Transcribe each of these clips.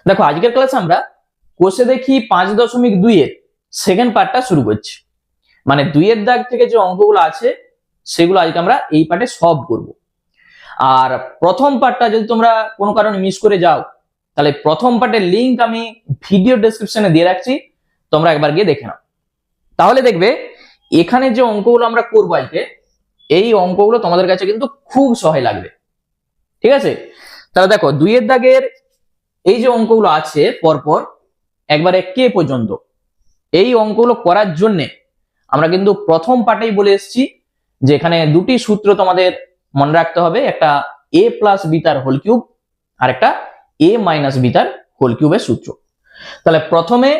দেখো আজকের ক্লাসে আমরা কোষে দেখি 5.2 এর সেকেন্ড পার্টটা শুরু করছি। মানে 2 এর দাগ থেকে যে অঙ্কগুলো আছে সেগুলো আজকে আমরা এই পার্টে সলভ করব। আর প্রথম পার্টটা যদি তোমরা কোনো কারণে মিস করে যাও তাহলে প্রথম পার্টের লিংক আমি ভিডিও ডেসক্রিপশনে দিয়ে রাখছি, তোমরা একবার গিয়ে দেখে নাও। তাহলে দেখবে এখানে যে অঙ্কগুলো আমরা করবো আজকে, এই অঙ্কগুলো তোমাদের কাছে কিন্তু খুব সহজ লাগবে। ঠিক আছে, তাহলে দেখো 2 এর দাগের এই যে অঙ্কগুলো আছে পরপর একবারে কে পর্যন্ত, এই অঙ্কগুলো করার জন্য আমরা কিন্তু প্রথম পার্টেই বলে এসেছি যে এখানে দুটি সূত্র তোমাদের মনে রাখতে হবে, একটা a প্লাস বি তার হোল কিউব আর একটা a মাইনাস বি তার হোল কিউবের সূত্র। তাহলে প্রথমে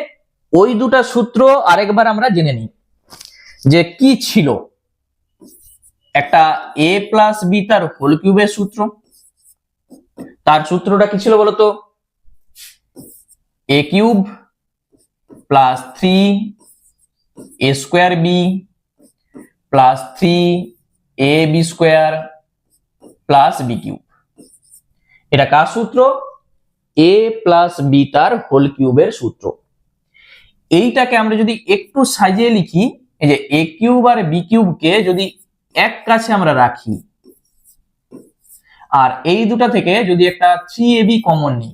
ওই দুটা সূত্র আরেকবার আমরা জেনে নিই যে কি ছিল। একটা a প্লাস বি তার হোল কিউবের সূত্র, তার সূত্রটা কি ছিল বলতো? a cube plus 3 a square B plus 3 ab square plus B cube. এটা কার সূত্র? a প্লাস বি তার হোল কিউবের সূত্র। এইটাকে আমরা যদি একটু সাজিয়ে লিখি, এই যে a কিউব আর বি কিউবকে যদি এক কাছে আমরা রাখি আর এই দুটা থেকে যদি একটা 3ab কমন নিই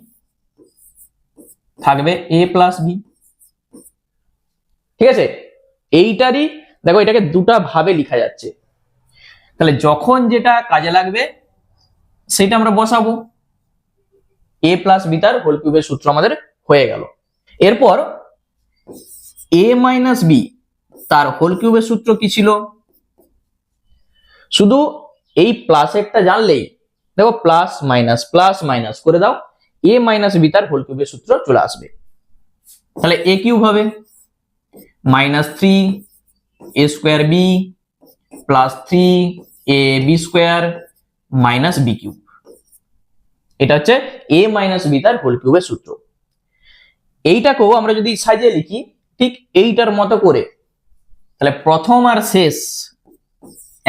থাকবে a প্লাস বি। ঠিক আছে, এইটারই দেখো এটাকে দুটা ভাবে লেখা যাচ্ছে, তাহলে যখন যেটা কাজে লাগবে সেটা আমরা বসাবো। a প্লাস বি তার হোল কিউবের সূত্র আমাদের হয়ে গেল। এরপর a মাইনাস বি তার হোল কিউবের সূত্র কি ছিল? শুধু এই প্লাসেরটা জানলেই দেখো প্লাস মাইনাস করে দাও, a মাইনাস বি তার হোল কিউবের সূত্র চলে আসবে। তাহলে a কিউব হবে minus 3 a square B plus 3 ab square minus B cube. এটা হচ্ছে a মাইনাস বি তার হোল কিউবের সূত্র। এইটাকেও আমরা যদি সাজিয়ে লিখি ঠিক এইটার মতো করে, তাহলে প্রথম আর শেষ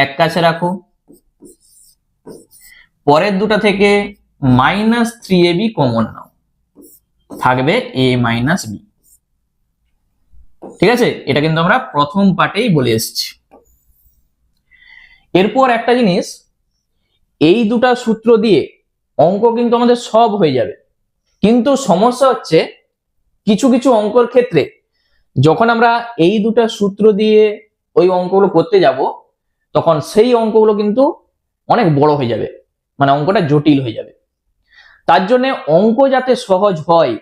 এক কাছে রাখো, পরের দুটা থেকে মাইনাস 3ab কমন নাও, থাকবে a মাইনাস বি। ঠিক আছে, এটা কিন্তু আমরা প্রথম পার্টেই বলে এসেছি। এরপর একটা জিনিস, এই দুটা সূত্র দিয়ে অঙ্ক কিন্তু আমাদের সব হয়ে যাবে, কিন্তু সমস্যা হচ্ছে কিছু কিছু অঙ্কর ক্ষেত্রে যখন আমরা এই দুটা সূত্র দিয়ে ওই অঙ্কগুলো করতে যাব তখন সেই অঙ্কগুলো কিন্তু অনেক বড় হয়ে যাবে, মানে অঙ্কটা জটিল হয়ে যাবে। তার জন্য অঙ্ক যাতে সহজ হয়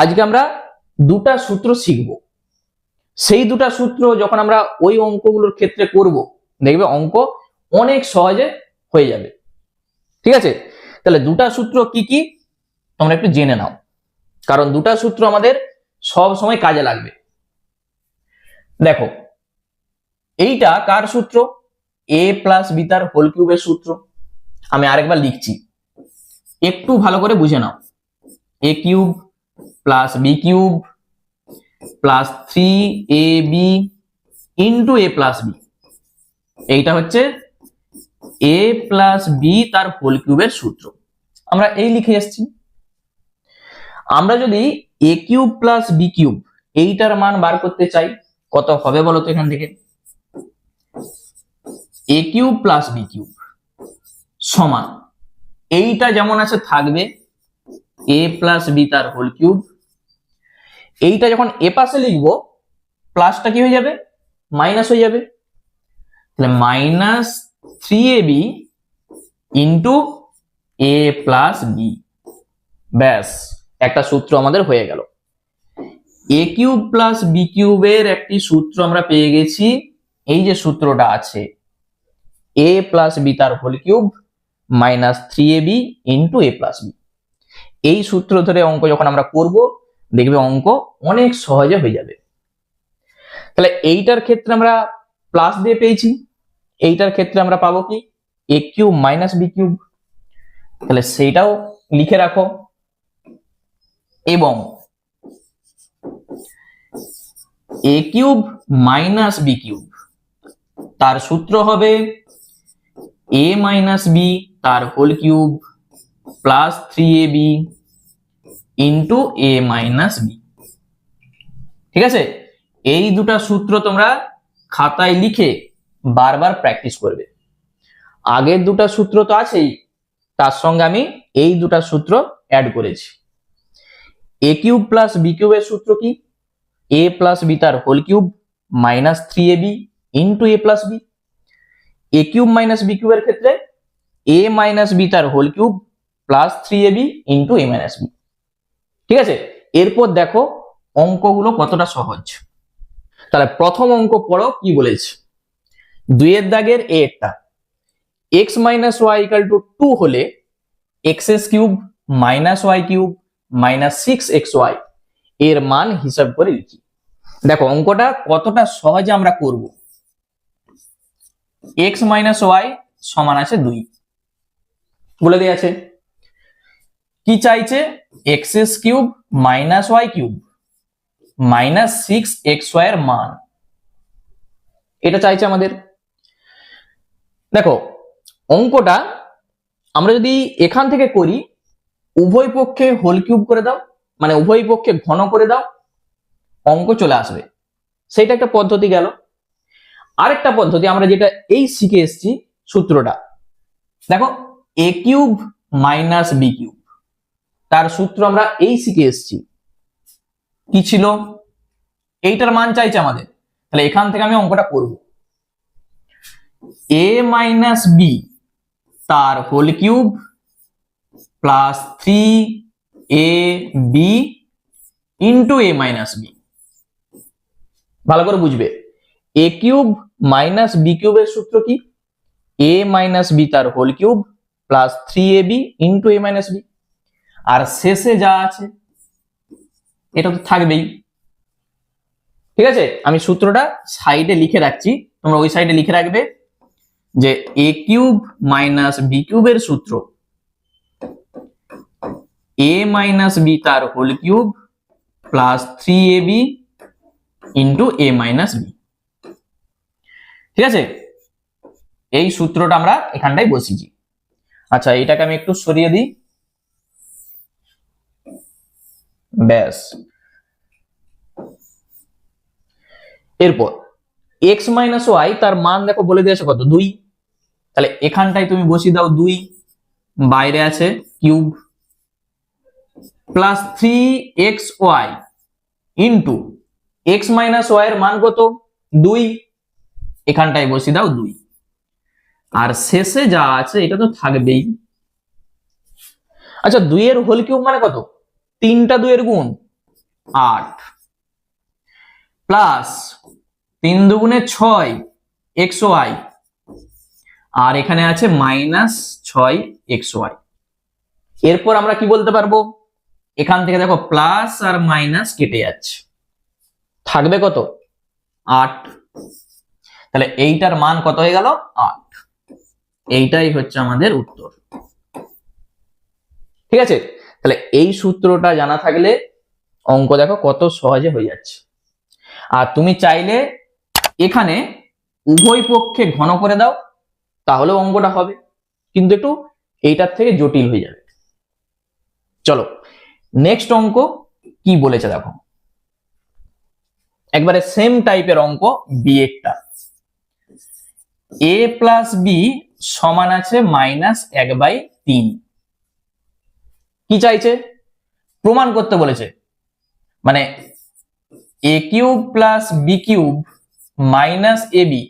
আজকে আমরা দুটা সূত্র শিখব। সেই দুটা সূত্র যখন আমরা ওই অঙ্কগুলোর ক্ষেত্রে করব দেখবে অঙ্ক অনেক সহজে হয়ে যাবে। ঠিক আছে, তাহলে দুটা সূত্র কি কি তোমরা একটু জেনে নাও, কারণ দুটা সূত্র আমাদের সব সময় কাজে লাগবে। দেখো এইটা কার সূত্র? a প্লাস বি তার হোল কিউবের সূত্র। আমি আরেকবার লিখছি, একটু ভালো করে বুঝে নাও। a cube plus B cube plus 3ab into a plus B. এইটা হচ্ছে a প্লাস বি তার হোল কিউবের সূত্র। আমরা এই লিখে এসেছি। আমরা যদি a cube plus B cube এইটার মান বার করতে চাই কত হবে বলো তো? এখান থেকে a cube plus B cube সমান এইটা যেমন আছে থাকবে a প্লাস বি তার হোল কিউব। এইটা যখন এ পাশে লিখবো প্লাসটা কি হয়ে যাবে? মাইনাস হয়ে যাবে। তাহলে minus 3ab into a plus B. ব্যাস, একটা সূত্র আমাদের হয়ে গেল। a কিউব প্লাস বি কিউবের একটি সূত্র আমরা পেয়ে গেছি। এই যে সূত্রটা আছে a প্লাস বি তার whole cube minus 3ab into a plus B. এই সূত্র ধরে অঙ্ক যখন আমরা করব দেখবে অঙ্ক অনেক সহজে হয়ে যাবে। তাহলে এইটার ক্ষেত্রে আমরা প্লাস দিয়ে পেয়েছি, এইটার ক্ষেত্রে আমরা পাবো কি? a cube minus B cube. তাহলে সেইটাও লিখে রাখো। এবং a cube minus B cube তার সূত্র হবে a মাইনাস বি তার whole cube plus 3ab into A minus B. ঠিক আছে, এই দুটা সূত্র তোমরা খাতায় লিখে বারবার প্র্যাকটিস করবে। আগের দুটা সূত্র তো আছেই, তার সঙ্গে আমি এই দুটা সূত্র অ্যাড করেছি। এ কিউব প্লাস বি কিউবের সূত্র কি? এ প্লাস বি তার whole cube minus 3ab into A plus B. A cube minus B কিউবের ক্ষেত্রে এ মাইনাস বি তার whole cube plus 3ab into A minus B. ঠিক আছে, এরপর দেখো অঙ্কগুলো কতটা সহজ। তাহলে প্রথম অঙ্ক পড়ো, কি বলেছে? 2 এর দাগের এ টা x minus Y equal to 2 হলে X cube minus Y cube minus 6xy এর মান হিসাব করে লিখি। দেখো অঙ্কটা কতটা সহজে আমরা করব। x মাইনাস ওয়াই সমান আছে 2 বলে দেয়া আছে। কি চাইছে? X cube minus Y cube minus 6xy এর মান, এটা চাইছে আমাদের। দেখো অঙ্কটা আমরা যদি এখান থেকে করি, উভয় পক্ষে হোল কিউব করে দাও, মানে উভয় পক্ষে ঘন করে দাও, অঙ্ক চলে আসবে। সেইটা একটা পদ্ধতি গেল। আরেকটা পদ্ধতি আমরা যেটা এই শিখে এসেছি সূত্রটা, দেখো এ কিউব মাইনাস বি কিউব, তার সূত্র আমরা এই শিখে এসেছি। কি ছিল? এইটার মান চাইছে আমাদের, তাহলে এখান থেকে আমি অঙ্কটা করব। এ মাইনাস বি তার whole cube plus 3ab into A minus B. ভালো করে বুঝবে, এ কিউব মাইনাস বি কিউবের সূত্র কি? এ মাইনাস বি তার whole cube plus 3ab into A minus B. আর শেষে যা আছে এটা তো থাকবেই। ঠিক আছে, আমি সূত্রটা সাইডে লিখে রাখছি, তোমরা ওই সাইডে লিখে রাখবে যে এ কিউব মাইনাস বি কিউবের সূত্র এ মাইনাস বি তার whole cube plus 3ab into A minus B. ঠিক আছে, এই সূত্রটা আমরা এখানটাই বসিয়েছি। আচ্ছা, এটাকে আমি একটু সরিয়ে দিই, ব্যাস। এরপর এক্স মাইনাস ওয়াই তার মান দেখো বলে দিয়েছে কত? 2। তাহলে এখানটাই তুমি বসিয়ে দাও 2, বাইরে আছে cube plus 3xy into X minus Y এর মান কত? 2, এখানটাই বসিয়ে দাও 2। আর শেষে যা আছে এটা তো থাকবেই। আচ্ছা, 2 এর হোল কিউব মানে কত? 3টা 2 এর গুণ 8 প্লাস 3 দুগুণে 6 xy, আর এখানে আছে মাইনাস 6xy। এরপর আমরা কি বলতে পারবো? এখান থেকে দেখো প্লাস আর মাইনাস কেটে যাচ্ছে, থাকবে কত? 8। তাহলে এইটার মান কত হয়ে গেল? 8। এইটাই হচ্ছে আমাদের উত্তর। ঠিক আছে, তাহলে এই সূত্রটা জানা থাকলে অঙ্ক দেখো কত সহজে হয়ে যাচ্ছে। আর তুমি চাইলে এখানে উভয় পক্ষে ঘন করে দাও, তাহলে অঙ্কটা হবে, কিন্তু একটু এইটার থেকে জটিল হয়ে যাবে। চলো নেক্সট অঙ্ক কি বলেছে দেখো, একবারে সেম টাইপের অঙ্ক, বি একটা। এ প্লাস বি সমান আছে -1/3। কি চাইছে? প্রমাণ করতে বলেছে, মানে A cube plus B cube minus A B,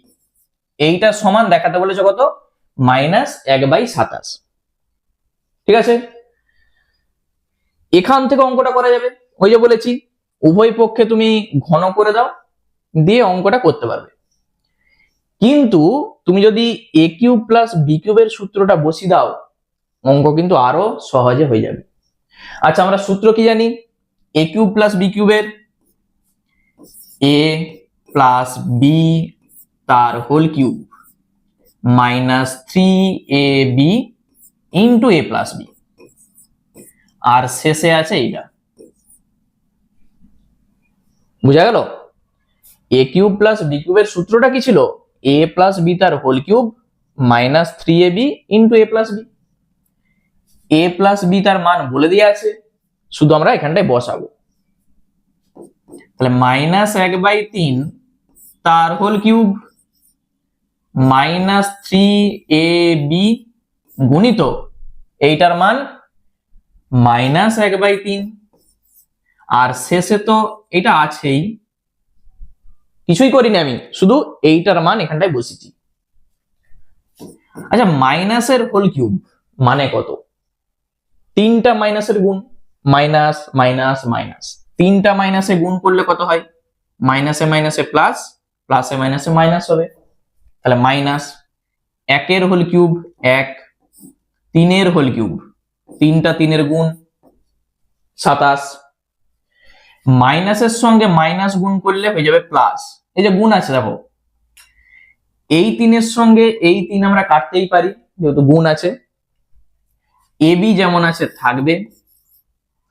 এইটা সমান দেখাতে বলেছে কত? -1/27। ঠিক আছে, এখান থেকে অঙ্কটা করা যাবে। ওই যে বলেছি উভয় পক্ষে তুমি ঘন করে দাও, দিয়ে অঙ্কটা করতে পারবে। কিন্তু তুমি যদি এ কিউব প্লাস বি কিউবের সূত্রটা বসিয়ে দাও, অঙ্ক কিন্তু আরো সহজে হয়ে যাবে। আচ্ছা, আমরা সূত্র কি জানি? এ কিউব প্লাস বি কিউবের এ প্লাস বি তার whole cube minus 3ab into A plus B, আর শেষে আছে এইটা। বুঝা গেল? এ কিউব প্লাস বি কিউবের সূত্রটা কি ছিল? এ প্লাস বি তার whole cube minus 3ab into A plus B. A plus B তার মান বলে দেওয়া আছে, শুধু আমরা এখানটায় বসাবো। তাহলে -1/3 তার হোল কিউব -3ab গুণিত এইটার মান -1/3, আর শেষে তো এটা আছেই, কিছুই করিনি আমি, শুধু এইটার মান এখানটায় বসেছি। আচ্ছা, মাইনাসের হোল কিউব মানে কত? তিনটা মাইনাসের গুণ, মাইনাস মাইনাস মাইনাস, তিনটা মাইনাসে গুণ করলে কত হয়? মাইনাসে মাইনাসে প্লাস, প্লাসে মাইনাসে মাইনাস হবে। তাহলে মাইনাস, একের হোল কিউব 1, তিনের হোল কিউব, তিনটা তিনের গুণ 27, মাইনাসের সঙ্গে মাইনাস গুণ করলে হয়ে যাবে প্লাস। এই যে গুণ আছে দেখো, এই তিনের সঙ্গে এই তিন আমরা কাটতেই পারি যেহেতু গুণ আছে, এবি যেমন আছে থাকবে,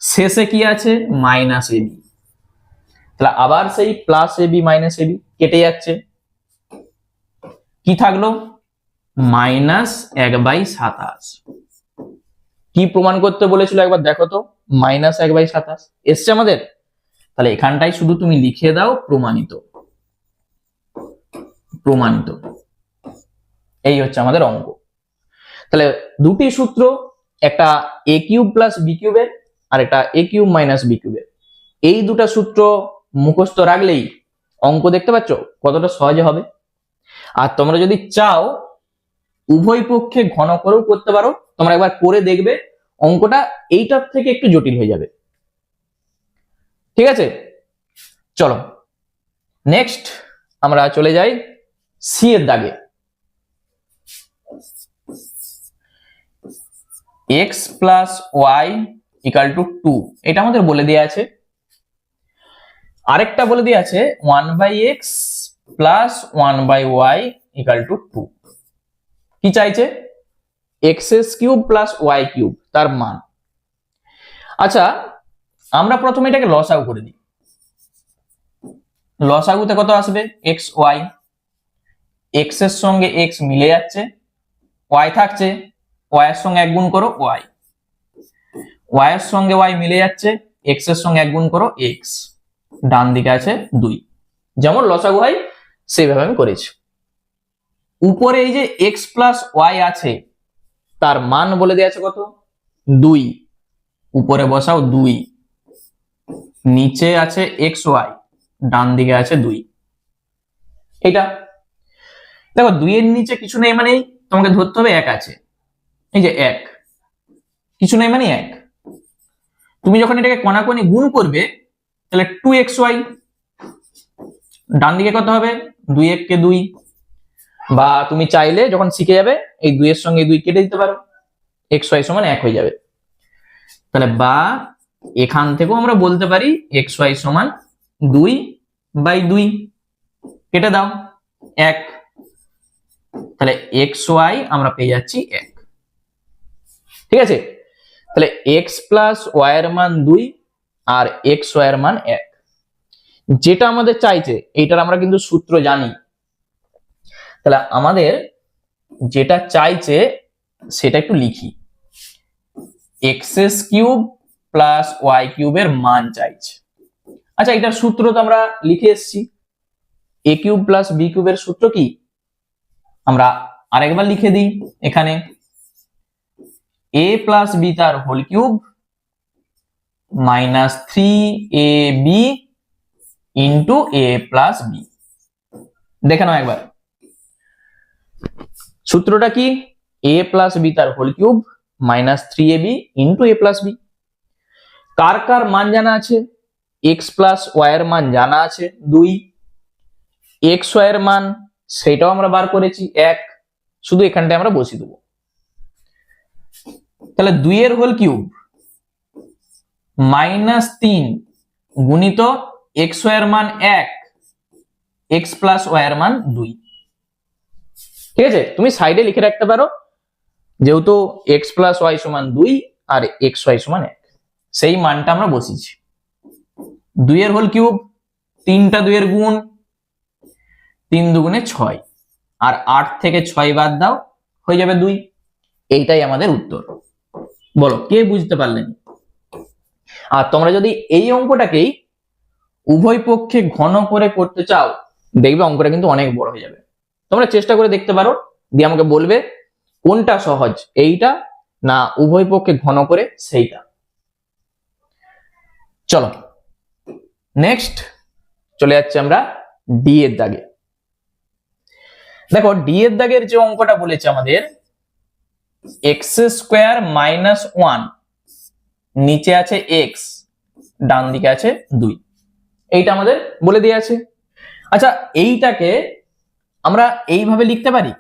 শেষে কি আছে? Minus AB. তাহলে আবার সেই প্লাস এবি মাইনাস এবি কেটে যাচ্ছে, কি থাকলো? -1/27। কি প্রমাণ করতে বলেছিল একবার দেখো তো, -1/27 এসছে আমাদের। তাহলে এখানটাই শুধু তুমি লিখে দাও প্রমাণিত, প্রমাণিত। এই হচ্ছে আমাদের অঙ্ক। তাহলে দুটি সূত্র, একটা a কিউব প্লাস b কিউবের আর একটা a কিউব মাইনাস b কিউবের, এই দুটা সূত্র মুখস্থ রাখলেই অঙ্ক দেখতে পাচ্ছ কতটা সহজে হবে। আর তোমরা যদি চাও উভয় পক্ষে ঘন করেও করতে পারো, তোমরা একবার করে দেখবে অঙ্কটা এইটার থেকে একটু জটিল হয়ে যাবে। ঠিক আছে, চলো নেক্সট আমরা চলে যাই সি এর দাগে। x plus Y equal to 2, এটা আমাদের বলে দেওয়া আছে। আরেকটা বলে দেওয়া আছে 1/x plus 1/y equal to 2। কি চাইছে? X cube plus Y cube তার মান। আচ্ছা, আমরা প্রথমে এটাকে লসাগু করে দিই। লসাগুতে কত আসবে? এক্স ওয়াই, এক্স এর সঙ্গে এক্স মিলে যাচ্ছে, ওয়াই থাকছে, ওয়াই এর সঙ্গে এক গুণ করো ওয়াই, ওয়াই এর সঙ্গে ওয়াই মিলে যাচ্ছে, এক্স এর সঙ্গে এক গুণ করো এক্স, ডান দিকে আছে 2। যেমন লসাগু হয় সেইভাবে আমি করেছি। উপরে এই যে এক্স প্লাস ওয়াই আছে তার মান বলে দেওয়া আছে কত? 2, উপরে বসাও 2, নিচে আছে এক্স ওয়াই, ডান দিকে আছে 2। এটা দেখো 2 এর নিচে কিছু নেই মানে তোমাকে ধরতে হবে 1 আছে, এই যে 1, কিছু নেই মানে 1। তুমি যখন এটাকে কোণাকোণি গুণ করবে তাহলে 2xy, ডান দিকে কত হবে? 2 কে 2, বা তুমি চাইলে যখন শিখে যাবে এই 2 এর সঙ্গে 2 কেটে দিতে পারো, xy সমান 1 হয়ে যাবে। তাহলে বা এখান থেকেও আমরা বলতে পারি xy সমান 2/2, কেটে দাও 1, তাহলে xy আমরা পেয়ে যাচ্ছি 1। ঠিক আছে, তাহলে x প্লাস ওয়াই এর মান 2 আর xy এর মান 1, যেটা আমাদের চাইছে এইটার আমরা কিন্তু সূত্র জানি। তাহলে আমাদের যেটা চাইছে সেটা একটু লিখি, এক্স কিউব প্লাস ওয়াই কিউবের মান চাইছে। আচ্ছা, এটার সূত্র তো আমরা লিখে এসেছি, এ কিউব প্লাস বি কিউবের সূত্র কি আমরা আরেকবার লিখে দিই এখানে, a প্লাস বি তার whole cube -3ab into a plus B. দেখে নাও একবার সূত্রটা কি, a প্লাস বি তার whole cube -3ab into a plus B. কার কার মান জানা আছে? x প্লাস ওয়াই এর মান জানা আছে 2, xy এর মান সেটাও আমরা বার করেছি 1, শুধু এখানটায় আমরা বসিয়ে দেবো। তাহলে 2 এর হোল কিউব -3 গুণিত xy এর মান 1, x প্লাস ওয়াই এর মান 2। ঠিক আছে, তুমি সাইডে লিখে রাখতে পারো যেহেতু x প্লাস ওয়াই সমান 2 আর xy সমান 1, সেই মানটা আমরা বসিয়েছি। 2 এর হোল কিউব, 3টা 2 এর গুণ, 3 দুগুণে 6, আর 8 থেকে 6 বাদ দাও হয়ে যাবে 2। এইটাই আমাদের উত্তর। বলো কে বুঝতে পারলেন? আর তোমরা যদি এই অঙ্কটাকেই উভয় পক্ষে ঘন করে করতে চাও, দেখবে অঙ্কটা কিন্তু অনেক বড় হয়ে যাবে। তোমরা চেষ্টা করে দেখতে পারো, দিয়ে আমাকে বলবে কোনটা সহজ, এইটা না উভয় পক্ষে ঘন করে সেইটা। চলো নেক্সট চলে যাচ্ছে আমরা ডি এর দাগে। দেখো ডি এর দাগের যে অঙ্কটা বলেছে আমাদের এক্স স্কোয়ার মাইনাস 1, নিচে আছে এক্স, ডান দিকে আছে 2, এইটা আমাদের বলে দিয়ে আছে। আচ্ছা এইটাকে আমরা এইভাবে লিখতে পারি,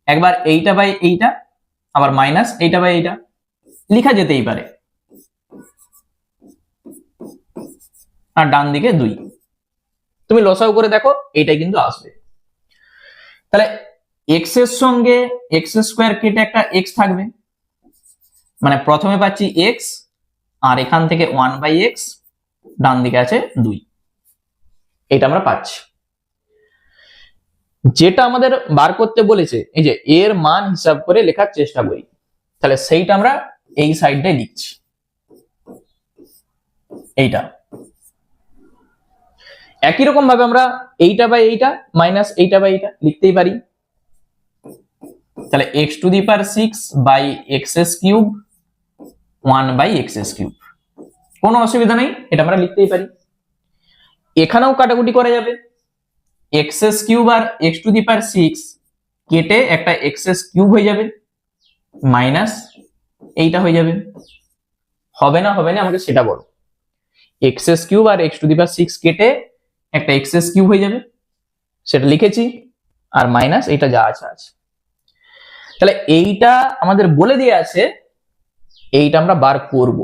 একবার এইটা বাই এইটা, আবার মাইনাস এইটা বাই এইটা, লেখা যেতেই পারে। আর ডান দিকে 2, তুমি লসাগু করে দেখো এইটাই কিন্তু আসবে। তাহলে এক্স এর সঙ্গে এক্স স্কোয়ার কেটে একটা এক্স থাকবে, মানে প্রথমে পাচ্ছি এক্স, আর এখান থেকে 1/x, ডান দিকে আছে 2, এটা আমরা পাচ্ছি। যেটা আমাদের বার করতে বলেছে, এই যে এর মান হিসাব করে লেখার চেষ্টা করি, তাহলে সেইটা আমরা এই সাইডটাই লিখছি, এইটা। একই রকম ভাবে আমরা এইটা বাই এইটা মাইনাস এইটা বাই এইটা লিখতেই পারি। তাহলে x⁶ by x cube 1/x cube, কোনো অসুবিধা নেই, এটা আমরা লিখতেই পারি। এখানেও কাটাকুটি করা যাবে, এক্স কিউব আর x⁶ কেটে একটা এক্স কিউব হয়ে যাবে, মাইনাস এইটা হয়ে যাবে। হবে না হবে না আমাকে সেটা বলো। এক্স কিউব আর x⁶ কেটে একটা এক্স কিউব হয়ে যাবে, সেটা লিখেছি, আর মাইনাস এইটা যা আছে আছে। তাহলে এইটা আমাদের বলে দিয়ে আছে, এইটা আমরা বার করব।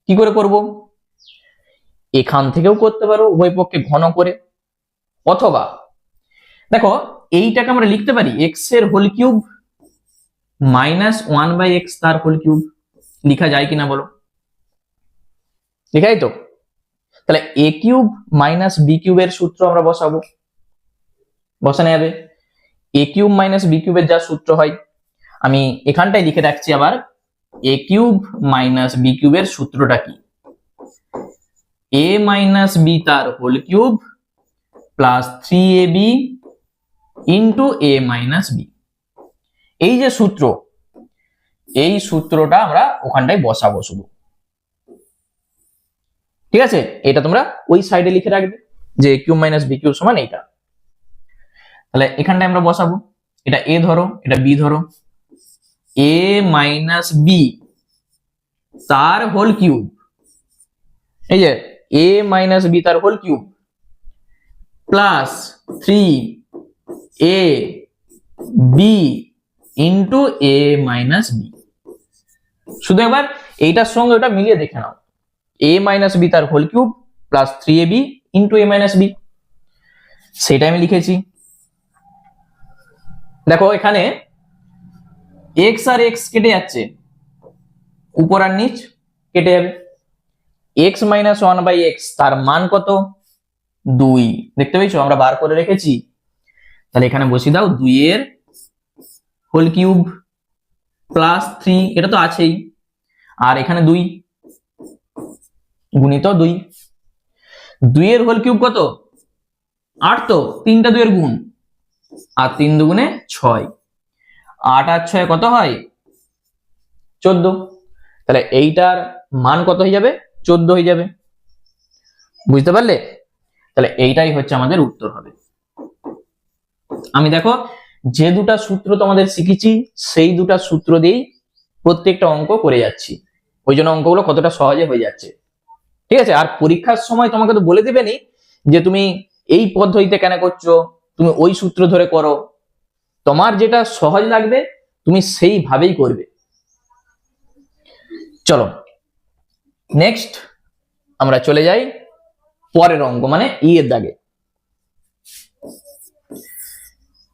কি করে করব? এখান থেকেও করতে পারো উভয় পক্ষে ঘন করে, অথবা দেখো এইটাকে আমরা লিখতে পারি এক্স এর হোল কিউব মাইনাস 1/x তার হোল কিউব, লিখা যায় কিনা বলো? লিখাই তো। তাহলে এ কিউব মাইনাস বি কিউবের সূত্র আমরা বসাবো, বসানো যাবে। এ কিউব মাইনাস বি কিউবের যা সূত্র হয়, আমি এখানটাই লিখে রাখছি আবার, এ কিউব মাইনাস বি কিউবের সূত্রটা কি? এ মাইনাস বি তার whole cube plus 3ab into A minus B. এই যে সূত্র, এই সূত্রটা আমরা ওখানটায় বসাবো শুধু, ঠিক আছে? এটা তোমরা ওই সাইডে লিখে রাখবে যে A cube minus B cube সমান এইটা। তাহলে এখানটায় আমরা বসাবো, এটা এ ধরো, এটা বি ধরো, এ মাইনাস বি তার হোল কিউব, এই যে এ মাইনাস বি তার whole cube plus 3ab into A minus B. শুধু একবার এইটার সঙ্গে ওটা মিলিয়ে দেখে নাও, এ মাইনাস বি তার whole cube plus 3ab into A minus B, সেটা আমি লিখেছি। দেখো এখানে এক্স আর এক্স কেটে যাচ্ছে, উপর আর নিচ কেটে যাবে। এক্স মাইনাস 1/x তার মান কত? 2, দেখতে পেয়েছো আমরা বার করে রেখেছি। তাহলে এখানে বসিয়ে দাও 2 এর হোল কিউব প্লাস 3, এটা তো আছেই, আর এখানে 2 গুণিত 2, 2 এর হোল কিউব কত? 8, তো 3টা 2 এর গুণ, আর 3 দুগুণে 6, 8 আর 6 কত হয়? 14। তাহলে এইটার মান কত হয়ে যাবে? 14 হয়ে যাবে। বুঝতে পারলে? তাহলে এইটাই হচ্ছে আমাদের উত্তর হবে। আমি দেখো যে দুটা সূত্র তোমাদের শিখেছি, সেই দুটা সূত্র দিয়েই প্রত্যেকটা অঙ্ক করে যাচ্ছি, ওই জন্য অঙ্কগুলো কতটা সহজে হয়ে যাচ্ছে, ঠিক আছে? আর পরীক্ষার সময় তোমাকে তো বলে দেবেনি যে তুমি এই পদ্ধতিতে কেন করছো, তুমি ওই সূত্র ধরে করো, তোমার যেটা সহজ লাগবে তুমি সেইভাবেই করবে। চলো নেক্সট আমরা চলে যাই পরের অঙ্ক, মানে ই এর দাগে।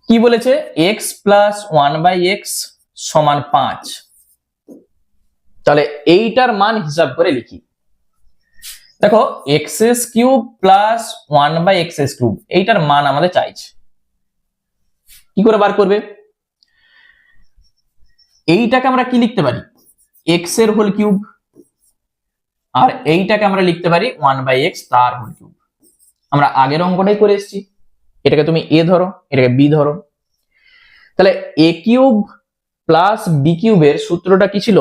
কি বলেছে? x প্লাস 1/x সমান 5। তাহলে এইটার মান হিসাব করে লিখি। দেখো x cube plus 1/x cube, এইটার মান আমাদের চাইছে, কি করে বার করবে? এইটাকে আমরা কি লিখতে পারি? এক্স এর হোল কিউব আর এইটাকে আমরা লিখতে পারি 1/x তার হোল কিউব। আমরা আগের অঙ্কটাই করে এসেছি, এটাকে তুমি এ ধরো, এটাকে বি ধরো। তাহলে এ কিউব প্লাস বি কিউবের সূত্রটা কি ছিল,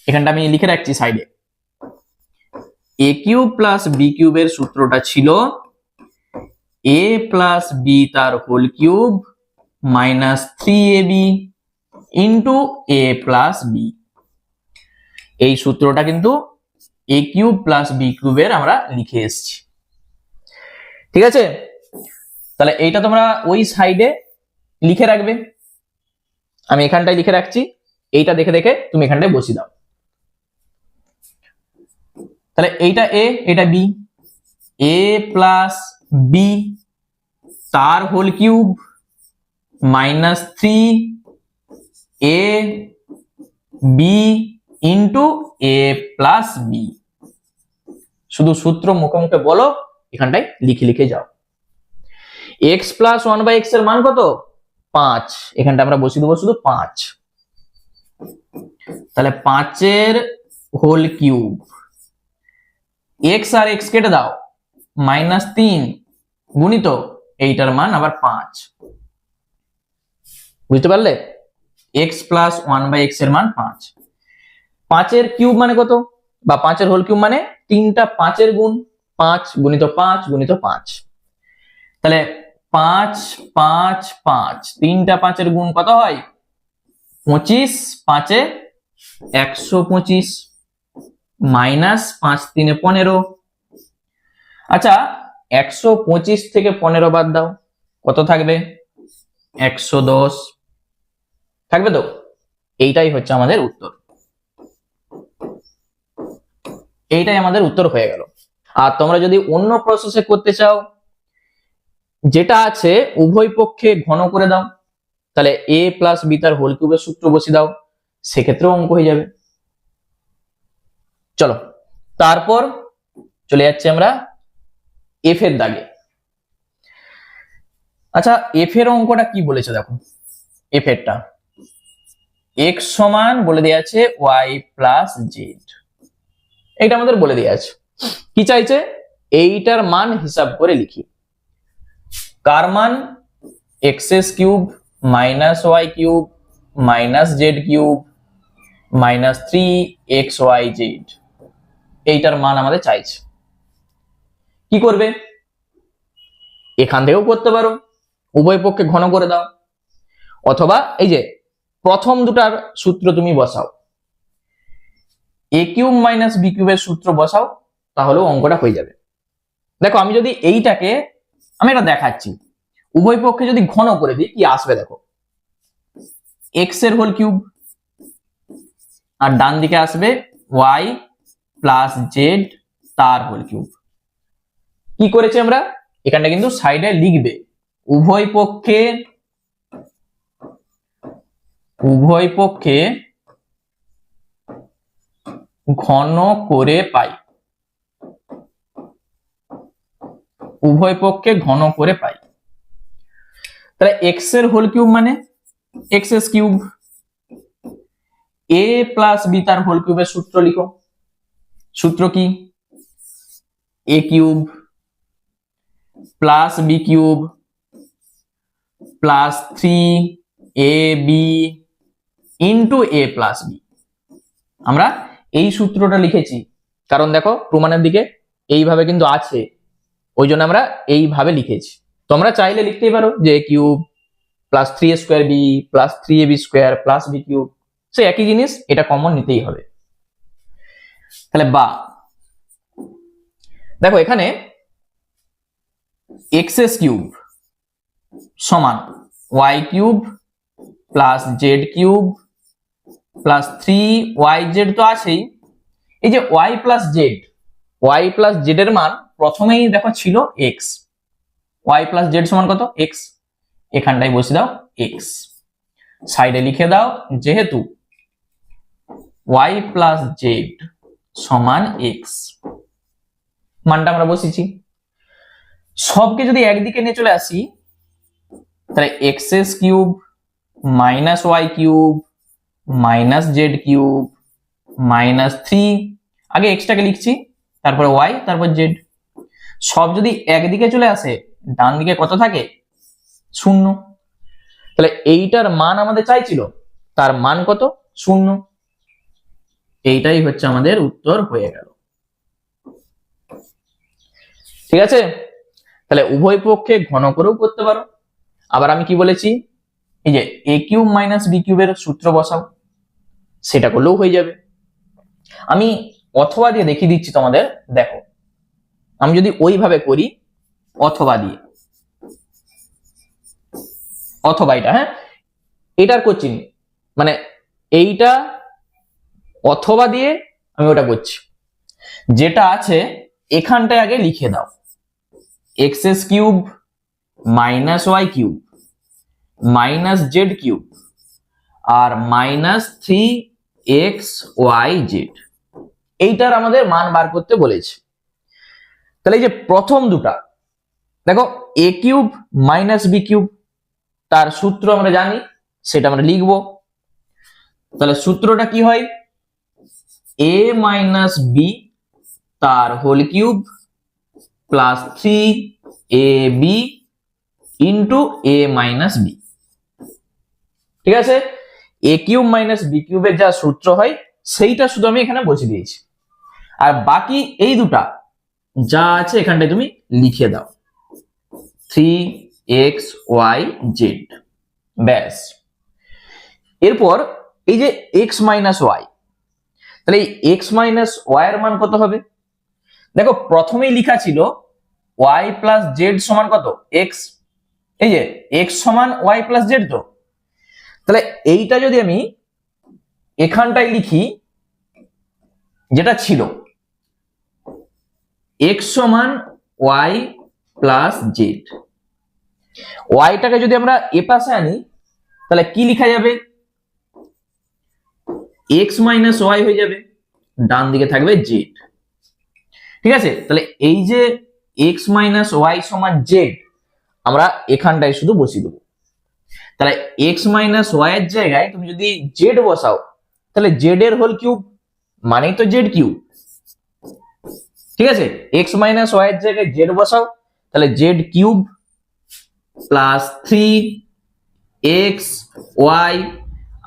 এখানটা আমি লিখে রাখছি সাইডে। এ কিউব প্লাস বি কিউবের সূত্রটা ছিল এ প্লাস বি তার whole cube minus 3ab into A plus B. এই সূত্রটা কিন্তু এ কিউব প্লাস বি কিউবের আমরা লিখে এসেছি, ঠিক আছে। তাহলে এইটা তোমরা ওই সাইডে লিখে রাখবে, আমি এখানটায় লিখে রাখছি, এইটা দেখে দেখে তুমি এখানটায় বসিয়ে দাও। তাহলে এইটা এ, এটা বি, এ প্লাস বি তার whole cube minus 3 A B into A plus B. শুধু সূত্র মুখে মুখে বলো, এখানটায় লিখে লিখে যাও। এক্স প্লাস 1/x এর মান কত, 5, এখানটা আমরা বসিয়ে দেবো শুধু 5। তাহলে 5 হোল কিউব, এক্স আর এক্স কেটে দাও, -3 গুণিত এইটার মান আবার 5, বুঝতে পারলে? এক্স প্লাস 1/x এর মান 5। 5 কিউব মানে কত, বা 5 হোল কিউব মানে 3টা 5 গুণ, 5 গুণিত 5 গুণিত 5। তাহলে 5 5 5, 3টা 5 গুণ কত হয়, 25, 5 125 মাইনাস 5 3 15। আচ্ছা, 125 থেকে 15 বাদ দাও, কত থাকবে, 110 থাকবে তো। এইটাই হচ্ছে আমাদের উত্তর, এইটাই আমাদের উত্তর হয়ে গেল। আর তোমরা যদি অন্য প্রসেসে করতে চাও, যেটা আছে উভয় পক্ষে ঘন করে দাও, তাহলে এ প্লাস বি তার হোল কিউবের সূত্র বসিয়ে দাও, সেক্ষেত্রেও অঙ্ক হয়ে যাবে। চলো তারপর চলে যাচ্ছি আমরা এফ এর দাগে। আচ্ছা, এফ এর অঙ্কটা কি বলেছে দেখো, এফ এরটা এক্স সমান বলে দেওয়া আছে ওয়াই প্লাস জেড, এইটা আমাদের বলে দেওয়া আছে। কি চাইছে, এইটার মান হিসাব করে লিখি। কার মান, X cube minus Y cube minus Z cube minus 3xyz, এইটার মান আমাদের চাইছে। কি করবে, এখান থেকেও করতে পারো, উভয় পক্ষে ঘন করে দাও, অথবা এই যে প্রথম দুটার সূত্র তুমি বসাও, এ কিউব মাইনাস বি কিউবের সূত্র বসাও, তাহলেও অঙ্কটা হয়ে যাবে। দেখো আমি যদি এইটাকে, আমি এটা দেখাচ্ছি, উভয় পক্ষে যদি ঘন করে দিই কি আসবে দেখো, এক্স এর হোল কিউব আর ডান দিকে আসবে ওয়াই প্লাস জেড তার হোল কিউব। কি করেছি আমরা, এখানটা কিন্তু সাইডে লিখবে উভয় পক্ষে ঘন করে পাই, উভয় পক্ষে ঘন করে পাই। তাহলে এক্স এর হোল কিউব মানে X cube, A plus B তার হোল কিউবের সূত্র লিখো, সূত্র কি, A cube plus B cube plus 3ab into A plus B. আমরা এই সূত্রটা লিখেছি, কারণ দেখো প্রমাণের দিকে এইভাবে কিন্তু আছে, ওই জন্য আমরা এইভাবে লিখেছি। তোমরা চাইলে লিখতেই পারো যে A cube plus 3a² B plus 3ab² plus B cube, সে একই জিনিস, এটা কমন নিতেই হবে। তাহলে বা দেখো এখানে এক্স কিউব সমান y cube plus z cube plus 3yz তো আছেই, এই যে ওয়াই প্লাস জেড এর মান প্রথমেই দেখো ছিল এক্স, ওয়াই প্লাস জেড সমান কত, এক্স, এখানটাই বসে দাও এক্স, সাইডে লিখে দাও যেহেতু ওয়াই প্লাস জেড সমান এক্স, মানটা আমরা বসেছি। সবকে যদি একদিকে নিয়ে চলে আসি, তাহলে x cube minus Y cube minus Z cube minus 3, আগে এক্সটাকে লিখছি, তারপরে ওয়াই, তারপর জেড। সব যদি একদিকে চলে আসে, ডান দিকে কত থাকে? 0। তাহলে এইটার মান আমাদের চাইছিল, তার মান কত? 0। এইটাই হচ্ছে আমাদের উত্তর হয়ে গেল। ঠিক আছে, তাহলে উভয় পক্ষে ঘন করেও করতে পারো। আবার আমি কি বলেছি, এই যে এ কিউব মাইনাস বি কিউবের সূত্র বসাও, সেটা করলেও হয়ে যাবে। আমি অথবা দিয়ে দেখিয়ে দিচ্ছি তোমাদের, দেখো আমি যদি ওইভাবে করি, অথবা দিয়ে, অথবা এটা, হ্যাঁ এটার করছি, মানে এইটা অথবা দিয়ে আমি ওটা করছি। যেটা আছে এখানটায় আগে লিখে দাও, X S cube minus Y cube minus Z cube আর মাইনাস 3xyz, এইটার আমাদের মান বার করতে বলেছে। তাহলে এই যে প্রথম দুটা দেখো, এ কিউব মাইনাস বি কিউব, তার সূত্র আমরা জানি, সেটা আমরা লিখব। তাহলে সূত্রটা কি হয়? এ মাইনাস বি তার whole cube plus 3ab into A minus B. ঠিক আছে, এ কিউব মাইনাস বি কিউবের যা সূত্র হয় সেইটা শুধু আমি এখানে বসিয়ে দিয়েছি, আর বাকি এই দুটা যা আছে এখানটায় তুমি লিখে দাও, 3xyz, ব্যাস। এরপর এই যে এক্স মাইনাস ওয়াই, তাহলে এই এক্স মাইনাস ওয়াই এর মান কত হবে? দেখো প্রথমেই লেখা ছিল ওয়াই প্লাস জেড সমান কত? এক্স। এই যে এক্স সমান ওয়াই প্লাস জেড, তো তাহলে এইটা যদি আমি এখানটায় লিখি, যেটা ছিল এক্স সমান ওয়াই প্লাস জেড, ওয়াইটাকে যদি আমরা এ পাশে আনি, তাহলে কি লেখা যাবে? এক্স মাইনাস ওয়াই হয়ে যাবে, ডান দিকে থাকবে জেড। ঠিক আছে, তাহলে এই যে এক্স মাইনাস ওয়াই সমান জেড আমরা এখানটায় শুধু বসিয়ে দেবো। তাহলে এক্স মাইনাস ওয়াই এর জায়গায় তুমি যদি জেড বসাও, তাহলে জেড এর হোল কিউব মানেই তো জেড কিউব। ঠিক আছে, এক্স মাইনাস ওয়াই এর জায়গায় জেড বসাও, তাহলে জেড কিউব প্লাস 3xy,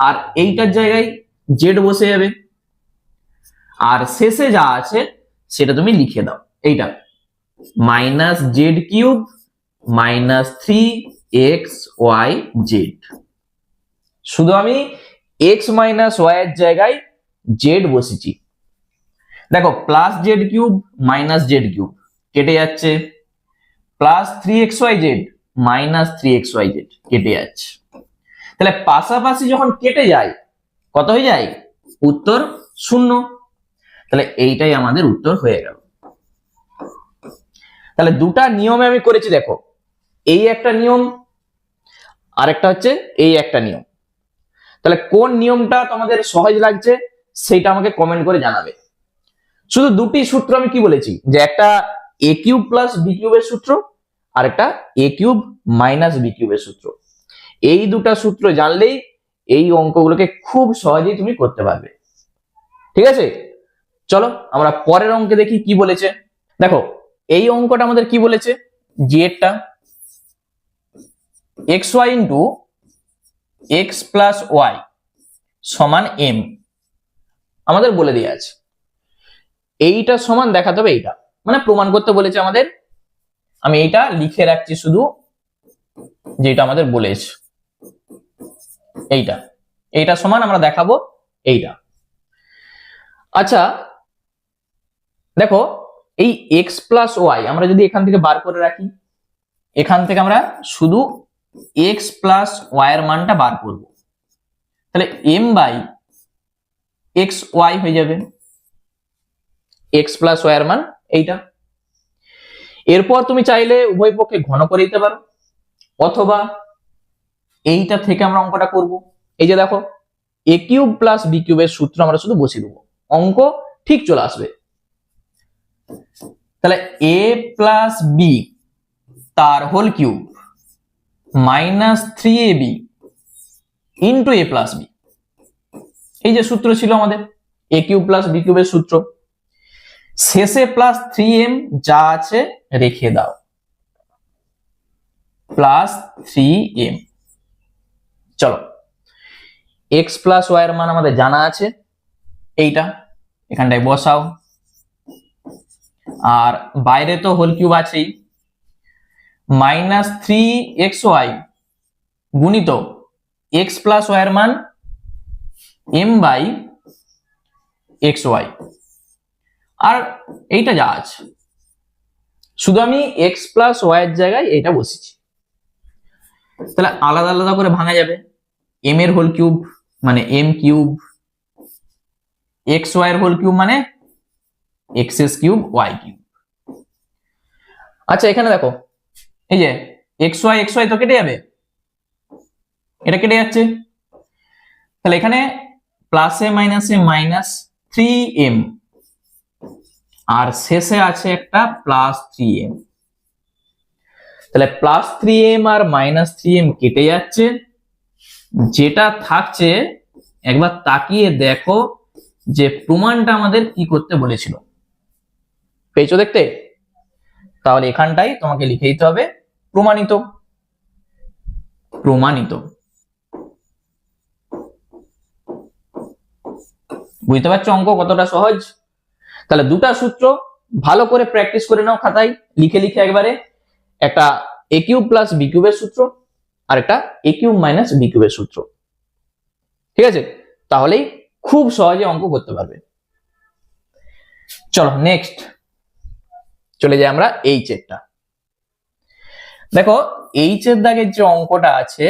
আর এইটার জায়গায় জেড বসে যাবে, আর শেষে যা আছে সেটা তুমি লিখে দাও, এইটা minus Z cube minus 3xyz। শুধু আমি এক্স মাইনাস ওয়াই এর জায়গায় জেড বসেছি। দেখো plus z cube minus Z cube কেটে যাচ্ছে, প্লাস 3xyz মাইনাস 3xyz কেটে যাচ্ছে। তাহলে পাশাপাশি যখন কেটে যায় কত হয়ে যায়? উত্তর 0। তাহলে এইটাই আমাদের উত্তর হয়ে গেল। তাহলে দুটা নিয়মে আমি করেছি, দেখো এই একটা নিয়ম, আরেকটা হচ্ছে এই একটা নিয়ম। তাহলে কোন নিয়মটা তোমাদের সহজ লাগছে সেটা আমাকে কমেন্ট করে জানাবে। শুধু দুটি সূত্র আমি কি বলেছি, যে একটা এ কিউব প্লাস বি কিউবের সূত্র, আর একটা এ কিউব মাইনাস বি কিউবের সূত্র। এই দুটা সূত্র জানলেই এই অঙ্কগুলোকে খুব সহজেই তুমি করতে পারবে। ঠিক আছে, চলো আমরা পরের অঙ্কে দেখি কি বলেছে। দেখো এই অঙ্কটা আমাদের কি বলেছে, জেডটা X Y into X plus Y সমান এম আমাদের বলে দিয়ে আছে। এইটা সমান দেখাতে হবে এইটা, মানে প্রমাণ করতে বলেছে আমাদের। আমি এইটা লিখে রাখছি শুধু, যেটা আমাদের বলেছে এইটা, এইটা সমান আমরা দেখাবো এইটা। আচ্ছা দেখো এই এক্স প্লাস ওয়াই আমরা যদি এখান থেকে বার করে রাখি, এখান থেকে আমরা শুধু এক্স প্লাস ওয়াই এর মানটা বার করব, তাহলে এম বাই এক্স ওয়াই হয়ে যাবে, এক্স প্লাস ওয়াই এর মান এইটা। এরপর তুমি চাইলে উভয় পক্ষে ঘন করে দিতে পারো, অথবা এইটা থেকে আমরা অঙ্কটা করব। এই যে দেখো এ কিউব প্লাস বি কিউবের সূত্র আমরা শুধু বসিয়ে দেবো, অঙ্ক ঠিক চলে আসবে। তাহলে এ প্লাস বি তার whole cube minus 3ab into A plus B, এই যে সূত্র ছিল আমাদের এ কিউব প্লাস বি কিউবের সূত্র, শেষে প্লাস 3m যা আছে রেখে দাও, প্লাস 3m। চলো, x প্লাস ওয়াই এর মান আমাদের জানা আছে, এইটা এখানটায় বসাও। আর বাইরে তো হোল কিউব আছেই, -3xy গুণিত x প্লাস ওয়াই এর মান m/xy। আর এইটা যা আছে, শুধু আমি x প্লাস ওয়াই এর জায়গায় এটা বসেছি, তাহলে আলাদা আলাদা করে ভাঙা যাবে। m এর হোল কিউব মানে m কিউব, xy এর হোল কিউব মানে xs কিউব y কিউব। আচ্ছা এখানে দেখো, এই যে xy তো কেটে যাবে, এটা কেটে যাচ্ছে, তাহলে এখানে প্লাসে মাইনাসে -3m, আর শেষে আছে একটা +3m, তাহলে +3m আর -3m কেটে যাচ্ছে, যেটা থাকছে একবার তাকিয়ে দেখো যে প্রমাণটা আমাদের কি করতে বলেছিল, পেয়েছো দেখতে? তাহলে এখানটাই তোমাকে লিখে দিতে হবে প্রমাণিত। প্রমাণিত, বুঝতে পারছো অঙ্ক কতটা সহজ? তাহলে দুটা সূত্র ভালো করে প্র্যাকটিস করে নাও খাতায় লিখে লিখে একবারে, একটা a কিউব প্লাস b কিউবের সূত্র আর একটা a কিউব মাইনাস b কিউবের সূত্র, ঠিক আছে? তাহলেই খুব সহজে অঙ্ক করতে পারবে। চলো নেক্সট চলে যাই আমরা এইচ এরটা। দেখো এইচ এর দাগের যে অঙ্কটা আছে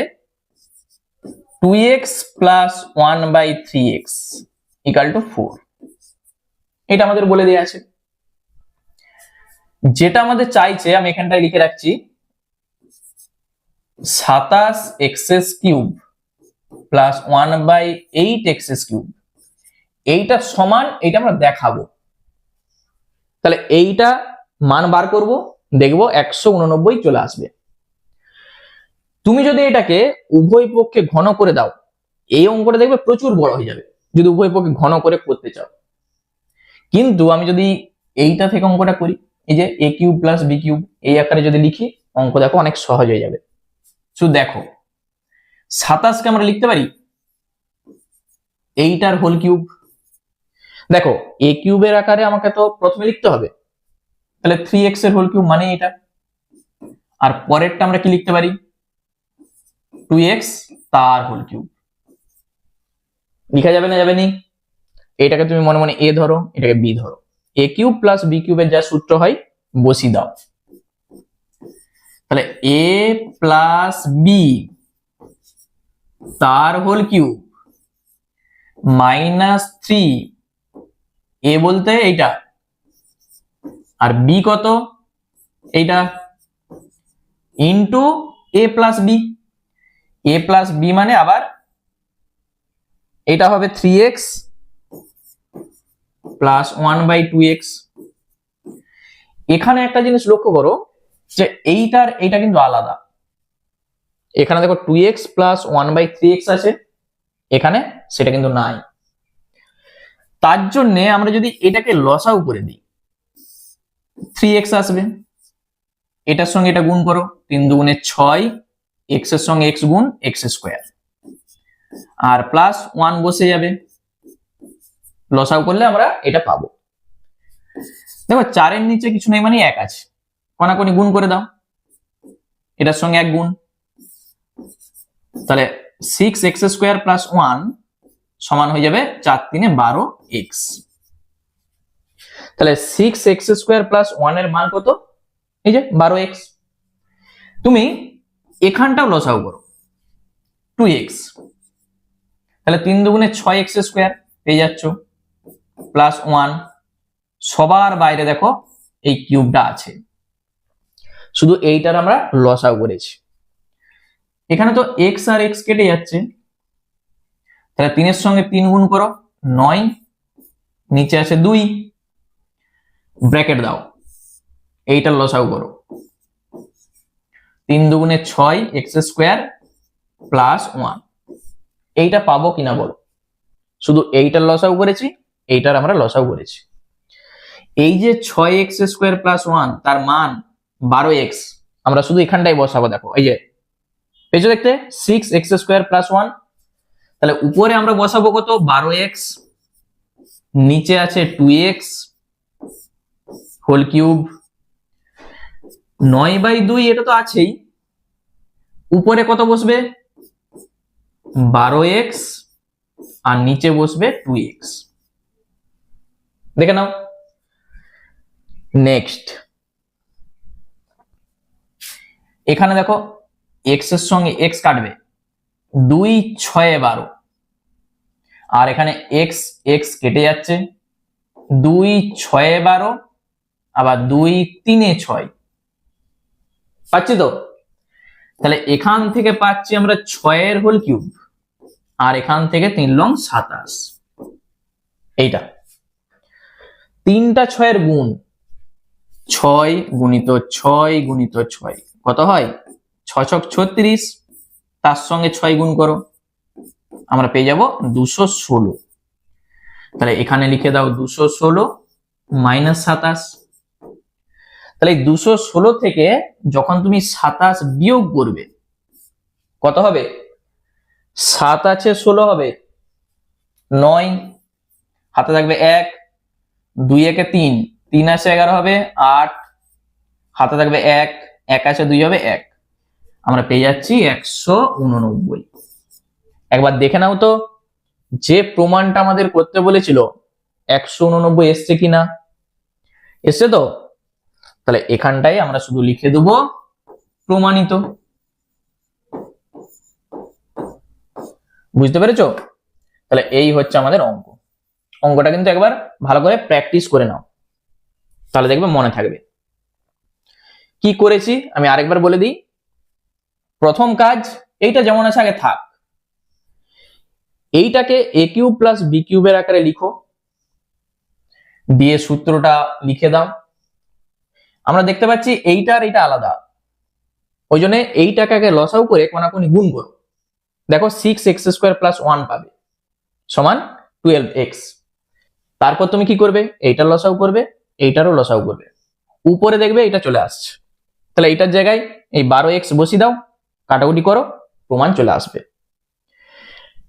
2x plus 1/3x equal to 4, এটা আমাদের বলে দেয়া আছে। যেটা আমাদের চাইছে আমি এখানটায় লিখে রাখছি 27x cube plus 1/8x cube, এইটা সমান, এইটা আমরা দেখাবো। তাহলে এইটা মান বার করব, দেখবো 189 চলে আসবে। তুমি যদি এটাকে উভয় পক্ষে ঘন করে দাও, এই অঙ্কটা দেখবে প্রচুর বড় হয়ে যাবে যদি উভয় পক্ষে ঘন করে করতে চাও। কিন্তু আমি যদি এইটা থেকে অঙ্কটা করি, এই যে a cube plus b cube এই আকারে যদি লিখি, অঙ্ক দেখো অনেক সহজ হয়ে যাবে। শুধু দেখো 27 কে আমরা লিখতে পারি এইটার হোল কিউব। দেখো a কিউবের আকারে আমাকে তো প্রথমে লিখতে হবে, তাহলে 3x এর হোল কিউব মানে এটা। আর পরেরটা আমরা কি লিখতে পারি 2x তার হোল কিউব। লিখা যাবে না? যাবে নি? এটাকে তুমি মনে মনে a ধরো, এটাকে b ধরো, a কিউব প্লাস b কিউবের যা সূত্র হয় বসিয়ে দাও। তাহলে a প্লাস b তার হোল কিউব -3, a বলতে এইটা, আর b কত এইটা, into a plus b। a plus b মানে আবার এটা হবে 3x প্লাস 1/2x। এখানে একটা জিনিস লক্ষ্য করো যে এইটার এইটা কিন্তু আলাদা। এখানে দেখো 2x প্লাস 1/3x আছে, এখানে সেটা কিন্তু নাই। তার জন্য আমরা যদি এটাকে লসাগু করে দিই 3x আসবে, এটার সঙ্গে এটা গুণ করো, 3 দুগুণে 6, x এর সঙ্গে x গুণ x স্কয়ার, আর প্লাস 1 বসে যাবে, লসাগু করলে আমরা এটা পাবো। দেখো 4 এর নিচে কিছু নেই মানে 1 আছে, কোনাকুনি গুণ করে দাও, এটার সঙ্গে 1 গুণ, তাহলে 6x স্কয়ার প্লাস 1 সমান হয়ে যাবে 4 3 12x। তাহলে 6x স্কয়ার প্লাস 1 এর মান কত? এই যে 12x। তুমি এখানটাও লসাগু করো 2x, তাহলে 3 দুগুণে 6x স্কয়ার পেয়ে যাচ্ছ, প্লাস 1, সবার বাইরে দেখো এই কিউবটা আছে, শুধু এইটার আমরা লসাগু করেছি। এখানে তো x আর x কেটে যাচ্ছে, তাহলে 3 এর সঙ্গে 3 গুণ করো 9, নিচে আছে 2, ব্র্যাকেট দাও, এইটার লসাগু করো, 3 দুগুণে 6 x স্কয়ার প্লাস 1। এইটা পাবো কিনা বলো? শুধু এইটার লসাগু করেছি, এইটার আমরা লসাগু করেছি। এই যে 6x² + 1 তার মান 12x, আমরা শুধু এখানটাই বসাবো। দেখো এই যে পেজে দেখতে 6x² + 1, তাহলে উপরে আমরা বসাবো কত 12x, নিচে আছে 2x হোল কিউব, 9/2 এটা তো আছেই, উপরে কত বসবে 12x আর নিচে বসবে 2x। দেখে নাও। নেক্সট এখানে দেখো x এর সঙ্গে x কাটবে, 2 6 12, আর এখানে x x কেটে যাচ্ছে, 2 6 12 আবার 2 3 6, পাচ্ছি তো? তাহলে এখান থেকে পাচ্ছি আমরা 6 এর হোল কিউব, আর এখান থেকে 3 লং 27। এইটা 3টা 6 এর গুণ, 6 গুণিত 6 গুণিত 6 কত হয় 6 ছক 36, তার সঙ্গে 6 গুণ করো, আমরা পেয়ে যাব 216। তাহলে এখানে লিখে দাও 216 মাইনাস 27। তাহলে 216 থেকে যখন তুমি 27 বিয়োগ করবে কত হবে, 7 আছে 16 হবে 9, হাতে থাকবে 1, 2 একে 3, 3 আছে 11 হবে 8, হাতে থাকবে 1, 1 আছে 2 হবে 1, আমরা পেয়ে যাচ্ছি 189। একবার দেখে নাও তো যে প্রমাণটা আমাদের করতে বলেছিল 189 এসছে কিনা, এসছে তো? তাহলে এখানটায় আমরা শুধু লিখে দেবো প্রমাণিত। বুঝতে পেরেছো? তাহলে এই হচ্ছে আমাদের অঙ্ক। অঙ্কটা কিন্তু একবার ভালো করে প্র্যাকটিস করে নাও, তাহলে দেখবে মনে থাকবে। কি করেছি আমি আরেকবার বলে দিই। প্রথম কাজ, এইটা যেমন আছে আগে থাক, এইটাকে a³ + b³ এর আকারে লিখো, দিয়ে সূত্রটা লিখে দাও। আমরা দেখতে পাচ্ছি এইটা আর এইটা আলাদা, ওই জন্য এইটাকে আগে লসাউ করে কোনাকুনি গুণ করো। দেখো 6x² + 1 পাবে সমান 12x। তারপর তুমি কি করবে, এইটার লসাউ করবে, এইটারও লসাউ করবে, উপরে দেখবে এটা চলে আসছে। তাহলে এইটার জায়গায় এই 12x বসিয়ে দাও, কাটাকুটি করো, প্রমাণ চলে আসবে।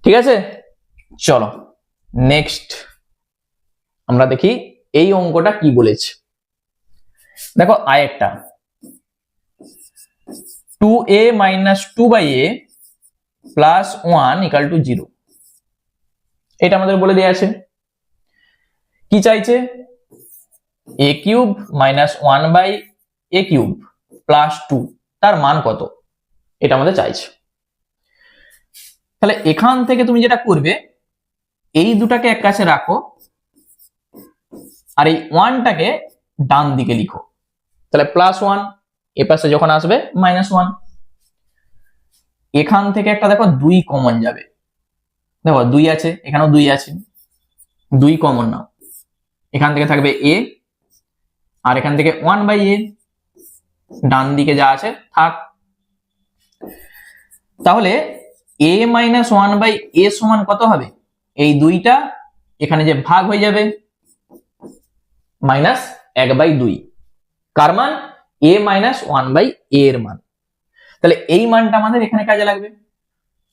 ঠিক আছে, চলো নেক্সট আমরা দেখি এই অঙ্কটা কি বলেছে। দেখো আরেকটা 2a - 2/a + 1 = 0, এটা আমাদের বলে দেয়া আছে। কি চাইছে, a³ - 1/a³ + 2 তার মান কত, এটা আমাদের চাইছে। তাহলে এখান থেকে তুমি যেটা করবে, এই দুটাকে এক কাছে রাখো আর এই 1টাকে ডান দিকে লিখো। তাহলে +1 এ পাশে যখন আসবে -1, এখান থেকে একটা দেখো 2 কমন যাবে, দেখো 2 আছে, এখানেও 2 আছে, 2 কমন নাও, এখান থেকে থাকবে a আর এখান থেকে 1/a, ডান দিকে যা আছে থাক। তাহলে a - 1/a সমান কত হবে, এই 2টা এখানে যে ভাগ হয়ে যাবে -1/2, কার মান a - 1/a এর মান। তাহলে এই মানটা আমাদের এখানে কাজে লাগবে।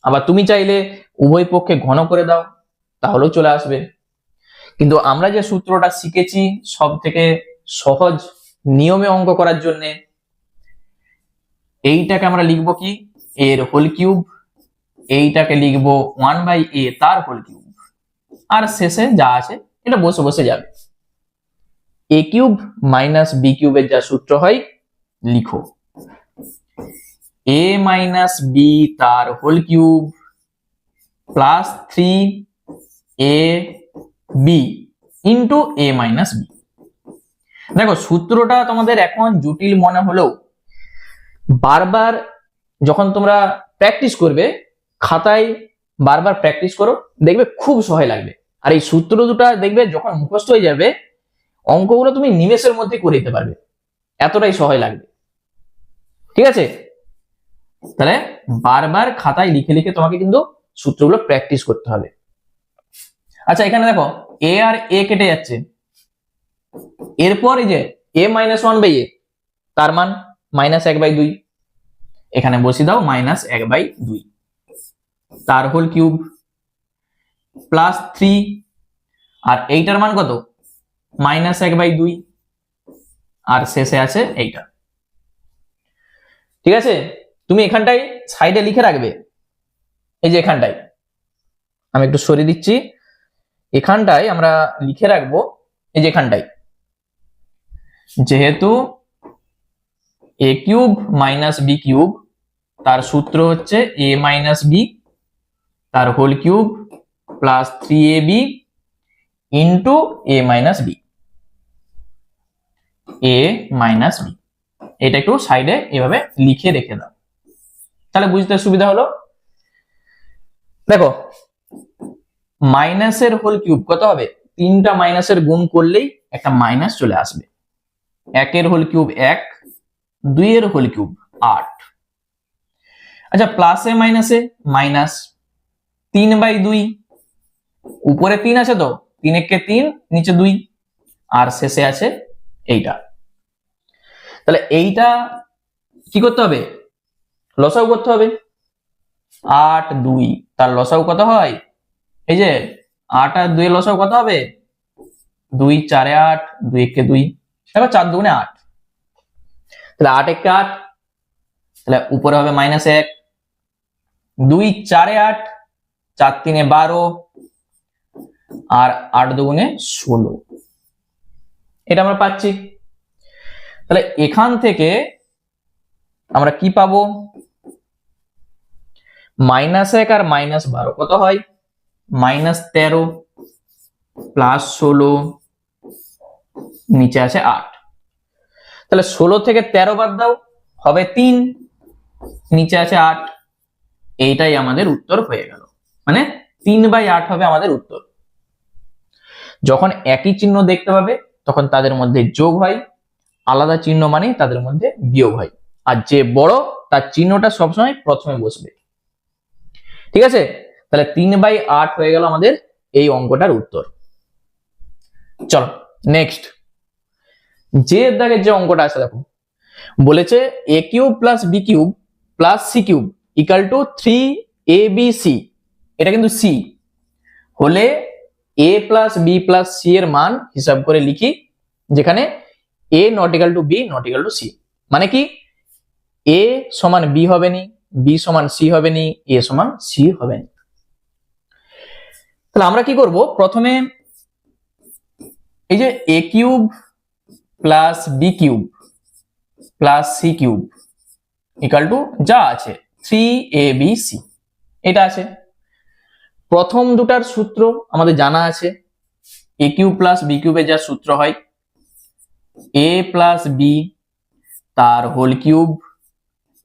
আবার তুমি চাইলে উভয় পক্ষে ঘন করে দাও, তাহলেও চলে আসবে। কিন্তু আমরা যে সূত্রটা শিখেছি সব থেকে সহজ নিয়মে অঙ্ক করার জন্য, এইটাকে আমরা লিখবো কি এর হোল কিউব, এইটাকে লিখবো 1/a তার হোল কিউব, আর শেষে যা আছে এটা বসে বসে যাবে। a³ - b³ এর যা সূত্র হয় লিখো, a - b তার whole cube + 3ab * a - b। দেখো সূত্রটা তোমাদের এখন জটিল মনে হলেও বারবার যখন তোমরা প্র্যাকটিস করবে, খাতায় বারবার প্র্যাকটিস করো, দেখবে খুব সহজ লাগবে। আর এই সূত্র দুটো দেখবে যখন মুখস্থ হয়ে যাবে, অঙ্কগুলো তুমি নিমেষের মধ্যে করে দিতে পারবে, এতটাই সহজ লাগবে। ঠিক আছে, তাহলে বারবার খাতায় লিখে লিখে তোমাকে কিন্তু সূত্রগুলো প্র্যাকটিস করতে হবে। আচ্ছা এখানে দেখো a আর a কেটে যাচ্ছে, এরপর এই যে a মাইনাস ওয়ান বাই এ, তার মান -1/2, এখানে বসিয়ে দাও -1/2, তার হোল কিউব প্লাস 3, আর এইটার মান কত -1/2, আর শেষে আছে এইটা। ঠিক আছে, তুমি এখানটাই সাইডে লিখে রাখবে, এই যে এখানটায় আমি একটু সরিয়ে দিচ্ছি, এখানটায় আমরা লিখে রাখবো, এই যে এখানটায়, যেহেতু a cube minus B cube, তার সূত্র হচ্ছে a মাইনাস বি তার whole cube plus 3ab into a minus b, a minus b. এটা একটু সাইডে এভাবে লিখে রেখে দাও, তাহলে বুঝতে সুবিধা হলো। দেখো মাইনাসের হোল কিউব কত হবে, তিনটা মাইনাসের গুণ করলেই একটা মাইনাস চলে আসবে। 1 এর হোল কিউব 1, 2 এর হোল কিউব 8। আচ্ছা প্লাসে মাইনাসে মাইনাস, 3/2, উপরে 3 আছে তো 3 একে 3, নিচে 2, আর শেষে আছে এইটা। তাহলে এইটা কি করতে হবে, লসাগু করতে হবে। 8 2, তার লসাগু কত হয়, এই যে 8 আর 2 এর লসাগু কত হবে, 2 4 8, 2 একে 2, দেখো 4 2 8, তাহলে 8 একে 8, তাহলে উপরে হবে -1, 2 4 8, 4 3 12, আর 8 2 16, এটা আমরা পাচ্ছি। তাহলে এখান থেকে আমরা কি পাবো, -1 আর -12 কত হয়, -13 প্লাস 16, নিচে আছে 8, তাহলে 16 থেকে 13 বাদ দাও হবে 3, নিচে আছে 8, এইটাই আমাদের উত্তর হয়ে গেল, মানে 3/8 হবে আমাদের উত্তর। যখন একই চিহ্ন দেখতে পাবে তখন তাদের মধ্যে যোগ হয়, আলাদা চিহ্ন মানে তাদের মধ্যে বিয়োগ হয়, আর যে বড় তার চিহ্নটা সবসময় প্রথমে বসবে। ঠিক আছে, তাহলে 3/8 হয়ে গেল আমাদের এই অঙ্কটার উত্তর। চলো নেক্সট, যে দাগের যে অঙ্কটা আছে দেখো, বলেছে a cube plus B cube plus c cube equal to 3abc, এটা কিন্তু সি হলে a plus B plus c এর মান হিসাব করে লিখি, যেখানে a not equal to b not equal to c, মানে কি a সমান b হবে নি, b সমান c হবে নি, a সমান c হবে নি। তাহলে আমরা কি করব, প্রথমে এই যে a cube plus B cube plus c cube equal to যা আছে 3abc, এটা আছে। প্রথম দুটার সূত্র আমাদের জানা আছে, a কিউব প্লাস বি কিউবের যা সূত্র হয় a প্লাস বি তার whole cube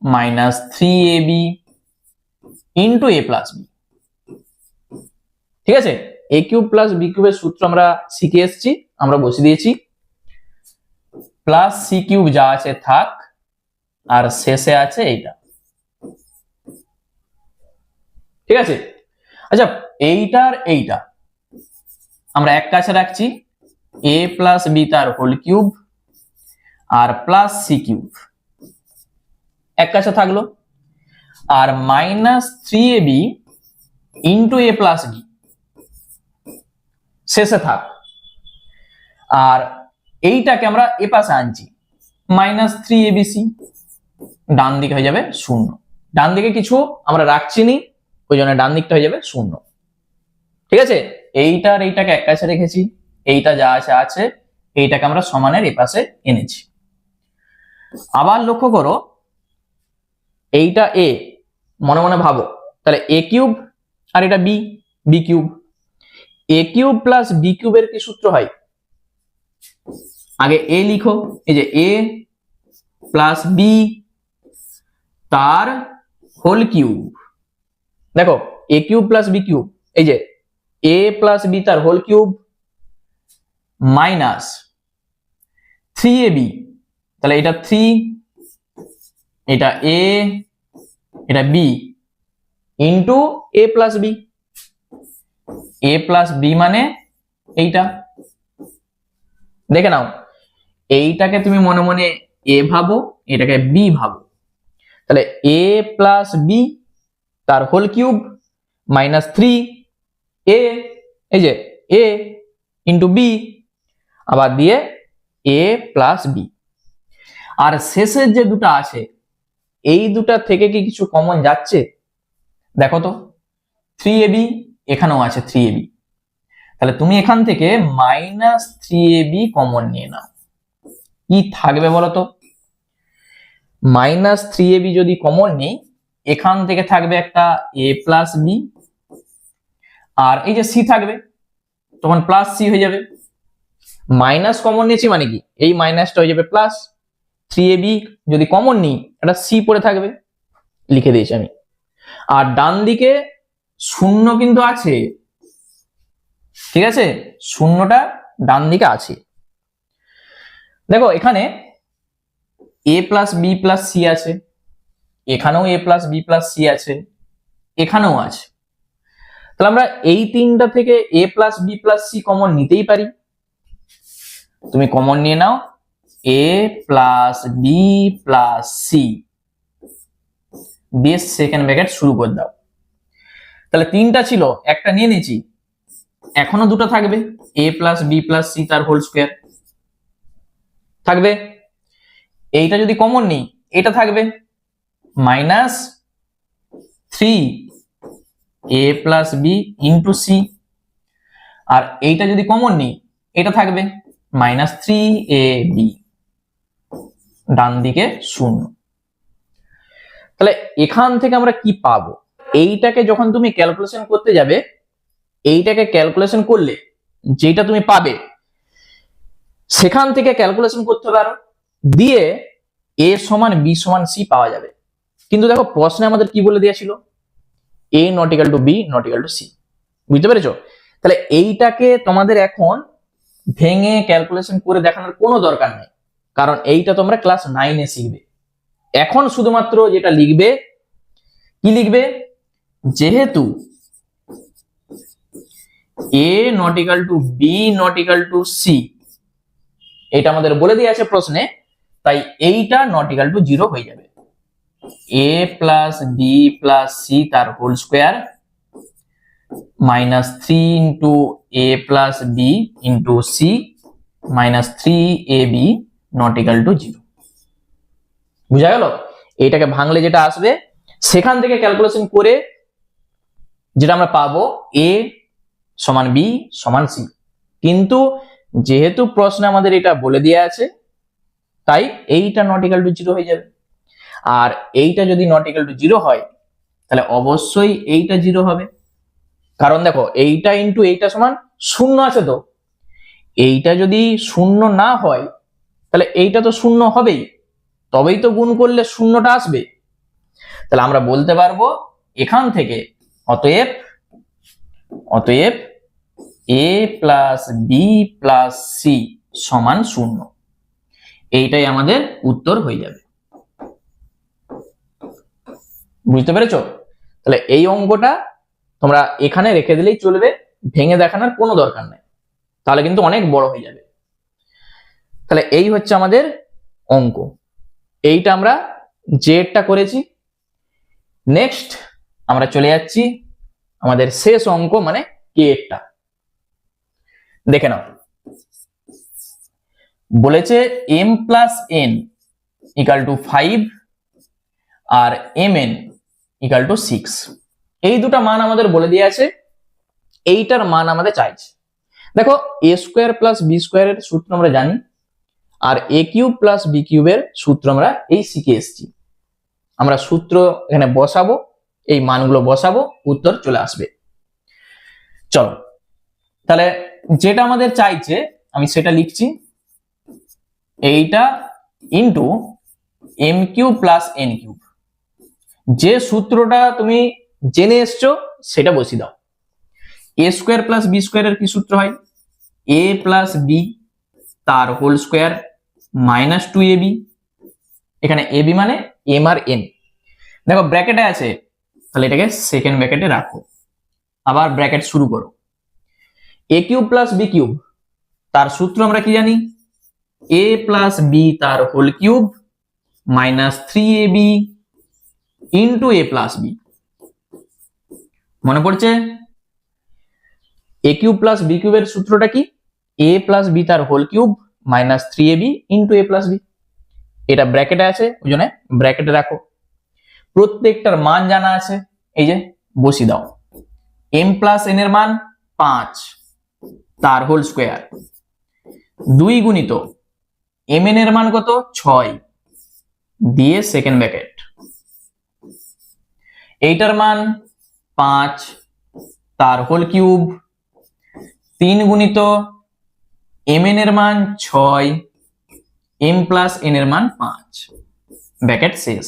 minus 3ab into a plus b. ঠিক আছে, a কিউব প্লাস বি কিউবের সূত্র আমরা শিখে এসেছি, আমরা বসিয়ে দিয়েছি, প্লাস সি কিউব যা আছে থাক, আর শেষে আছে এইটা। ঠিক আছে, আচ্ছা এইটার এইটা আমরা এক কাছে রাখছি, a প্লাস বি তার হোল কিউব আর প্লাস সি কিউব এক কাছে থাকলো, আর -3ab into a plus b শেষে থাক, আর এইটাকে আমরা এ পাশে আনছি -3abc, ডান দিকে হয়ে যাবে 0, ডান দিকে কিছু আমরা রাখছি নি, ওই জন্য ডান দিকটা হয়ে যাবে 0। ঠিক আছে, এইটার এইটাকে এক কাছে রেখেছি, এইটা যা আছে আছে, এইটাকে আমরা সমানের এ পাশে এনেছি। আবার লক্ষ্য করো, এইটা a, মনে মনে ভাবো, তাহলে a কিউব আর এটা b, b cube, a cube plus B কিউবের কি সূত্র হয়, আগে a লিখো, এই যে a প্লাস বি তার হোল কিউব, দেখো a cube plus B cube, এই যে a প্লাস বি তার হোল কিউব মাইনাস 3ab, তাহলে এটা 3, এটা a, এটা b into a plus b, a plus b মানে এইটা, দেখে নাও, এইটাকে তুমি মনে মনে এ ভাবো, এটাকে বি ভাবো, তাহলে এ প্লাস বি তার হোল কিউব মাইনাস 3 এ, এই যে এ ইন্টু বি, আবার দিয়ে এ প্লাস বি। আর শেষের যে দুটো আছে এই দুটা থেকে কি কিছু কমন যাচ্ছে? দেখো তো, 3ab এখানেও আছে 3ab, তাহলে তুমি এখান থেকে মাইনাস 3ab কমন নিয়ে নাও। কি থাকবে বলো তো? মাইনাস 3ab যদি কমন নিই, এখান থেকে থাকবে একটা a প্লাস বি, আর এই যে সি থাকবে তখন প্লাস সি হয়ে যাবে। মাইনাস কমন নিয়েছি মানে কি, এই মাইনাসটা হয়ে যাবে প্লাস, 3ab যদি কমন নিই একটা সি পড়ে থাকবে, লিখে দিয়েছি আমি। আর ডান দিকে শূন্য কিন্তু আছে, ঠিক আছে, শূন্যটা ডান দিকে আছে। দেখো এখানে a plus B plus c আছে, এখানেও a plus B plus c আছে, এখানেও আছে। তাহলে আমরা এই তিনটা থেকে a plus B plus c common নিতেই পারি। তুমি কমন নিয়ে নাও a plus B plus c, দিয়ে সেকেন্ড ব্র্যাকেট শুরু করে দাও। তাহলে তিনটা ছিল, একটা নিয়ে নিয়েছি, এখনো দুটো থাকবে, a plus B plus C তার হোল স্কোয়ার থাকবে। এইটা যদি কমন নিই এটা থাকবে minus 3a plus B into C, আর এইটা যদি কমন নিই এটা থাকবে মাইনাস 3ab, ডান দিকে শূন্য। তাহলে এখান থেকে আমরা কি পাবো? এইটাকে যখন তুমি ক্যালকুলেশন করতে যাবে, এইটাকে ক্যালকুলেশন করলে যেটা তুমি পাবে সেখান থেকে ক্যালকুলেশন করতে পারো, দিয়ে a সমান b সমান c পাওয়া যাবে। কিন্তু দেখো প্রশ্নে আমাদের কি বলে দিয়েছিল, a not equal two b not equal two c, বুঝতে পেরেছো? তাহলে এইটাকে তোমাদের এখন ভেঙে ক্যালকুলেশন করে দেখানোর কোনো দরকার নেই, কারণ এইটা তোমরা ক্লাস 9-এ শিখবে। এখন শুধুমাত্র যেটা লিখবে, কি লিখবে, যেহেতু a not equal two b not equal two c এটা আমাদের বলে দিয়ে আছে প্রশ্নে, তাই এইটা নট ইকুয়াল টু 0 হয়ে যাবে। a plus B plus C তার whole square minus 3 into a plus B into C minus 3ab not equal to 0। বুঝা গেল? এইটাকে ভাঙলে যেটা আসবে সেখান থেকে ক্যালকুলেশন করে যেটা আমরা পাবো a সমান b সমান c। কিন্তু যেহেতু প্রশ্নে আমাদের এটা বলে দিয়ে আছে, তাই এইটা নট ইকুয়াল টু 0 হয়ে যাবে। আর এইটা যদি নট ইকুয়াল টু 0 হয় তাহলে অবশ্যই এইটা 0 হবে, কারণ দেখো এইটা ইন্টু এইটা সমান 0 আছে, তো এইটা যদি 0 না হয় তাহলে এইটা তো 0 হবেই, তবেই তো গুণ করলে 0টা আসবে। তাহলে আমরা বলতে পারবো এখান থেকে অতএব a plus B plus c সমান 0, এইটাই আমাদের উত্তর হয়ে যাবে। বুঝতে পেরেছো? তাহলে এই অঙ্কটা তোমরা এখানে রেখে দিলেই চলবে, ভেঙে দেখানোর কোনো দরকার নেই, তাহলে কিন্তু অনেক বড় হয়ে যাবে। তাহলে এই হচ্ছে আমাদের অঙ্ক, এইটা আমরা জেডটা করেছি। নেক্সট আমরা চলে যাচ্ছি আমাদের শেষ অঙ্ক মানে কে এরটা। দেখে নাও, বলেছে m plus n equal to 5 আর mn ইকুয়াল টু 6। এই দুটা মান আমাদের বলে দিয়ে আছে, এইটার মান আমাদের চাইছে। দেখো a স্কোয়ার প্লাস বি স্কোয়ারের সূত্র আমরা জানি, আর a কিউব প্লাস বি কিউবের সূত্র আমরা এই শিখে এসেছি। আমরা সূত্র এখানে বসাবো, এই মানগুলো বসাবো, উত্তর চলে আসবে। চলো তাহলে যেটা আমাদের চাইছে আমি সেটা লিখছি, এইটা into m cube plus n cube. যে সূত্রটা তুমি জেনে এসছো সেটা বসিয়ে দাও। এ স্কোয়ার প্লাস বি স্কোয়ারের কি সূত্র হয়, এ প্লাস বি তার হোল স্কোয়ার মাইনাস 2ab, এখানে ab মানে m আর n। দেখো ব্র্যাকেটে আছে, তাহলে এটাকে সেকেন্ড ব্র্যাকেটে রাখো, আবার ব্র্যাকেট শুরু করো। A cube plus B cube তার সূত্র আমরা কি জানি, a প্লাস বি তার whole cube minus 3ab into a plus b. মনে পড়ছে? a কিউব প্লাস বি কিউবের সূত্রটা কি? a প্লাস বি তার whole cube minus 3ab into a plus b. এটা ব্র্যাকেটে আছে, ওই জন্য ব্র্যাকেটে রাখো। প্রত্যেকটার মান জানা আছে, এই যে বসিয়ে দাও। m প্লাস n এর মান 5 তার হোল স্কোয়ার, 2 গুণিত mn এর মান কত? 6 দিয়ে সেকেন্ড ব্র্যাকেট। এইটার মান 5 তার হোল কিউব, 3 গুণিত mn এর মান 6, m প্লাস n এর মান 5, ব্র্যাকেট শেষ।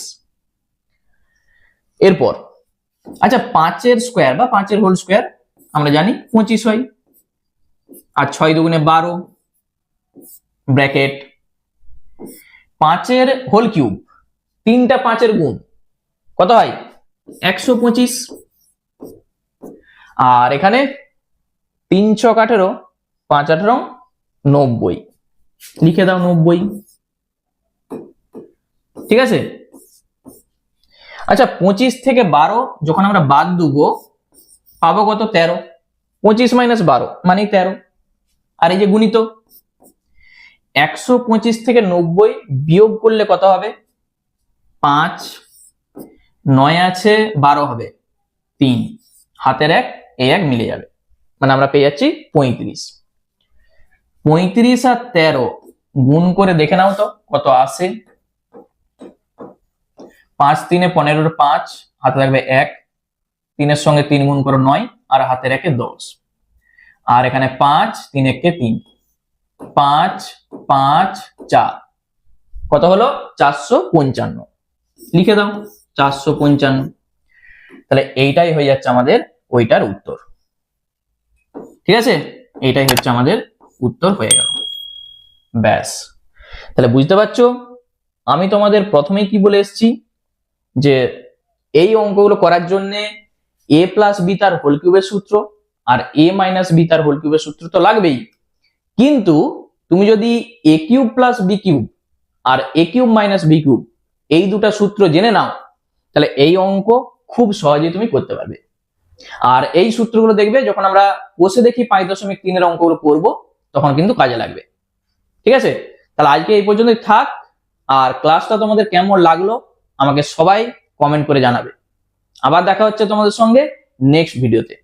এরপর আচ্ছা 5 এর স্কোয়ার বা 5 এর হোল স্কোয়ার আমরা জানি 25 হয়, আর 6 দুগুণে 12, ব্র্যাকেট। 5 এর হোল কিউব, 3টা 5 এর গুণ কত হয়? 125। আর এখানে 3 ছক 18, 5 18 90, লিখে দাও 90। ঠিক আছে। আচ্ছা 25 থেকে 12 যখন আমরা বাদ দেবো পাবো কত? 13। 25 মাইনাস 12 মানে 13। আর এই যে গুণিত 125 থেকে 90 বিয়োগ করলে কত হবে? 5, 9 আছে 12 হবে 3, হাতের 1 এই 1 মিলে যাবে, মানে আমরা পেয়ে যাচ্ছি 35। 35 আর 13 গুণ করে দেখে নাও তো কত আসে। 5 3 15, 5 হাতে থাকবে 1, 3 এর সঙ্গে 3 গুণ করো 9, আর হাতের 1 10, আর এখানে 5 3 1 3, 5 5 4, কত হলো? 455। লিখে দাও 455। তাহলে এইটাই হয়ে যাচ্ছে আমাদের ওইটার উত্তর। ঠিক আছে, এইটাই হচ্ছে আমাদের উত্তর হয়ে গেল। ব্যাস, তাহলে বুঝতে পারছো আমি তোমাদের প্রথমেই কি বলে এসেছি যে এই অঙ্কগুলো করার জন্য a প্লাস বি তার হোল কিউবের সূত্র আর a মাইনাস বি তার হোল কিউবের সূত্র তো লাগবেই, কিন্তু তুমি যদি a cube plus B cube আর a cube minus B cube এই দুটা সূত্র জেনে নাও, তাহলে এই অঙ্ক খুব সহজেই তুমি করতে পারবে। আর এই সূত্রগুলো দেখবে যখন আমরা বসে দেখি 5.3 এর অঙ্কগুলো করবো তখন কিন্তু কাজে লাগবে। ঠিক আছে, তাহলে আজকে এই পর্যন্তই থাক। আর ক্লাসটা তোমাদের কেমন লাগলো আমাকে সবাই কমেন্ট করে জানাবে। আবার দেখা হচ্ছে তোমাদের সঙ্গে নেক্সট ভিডিওতে।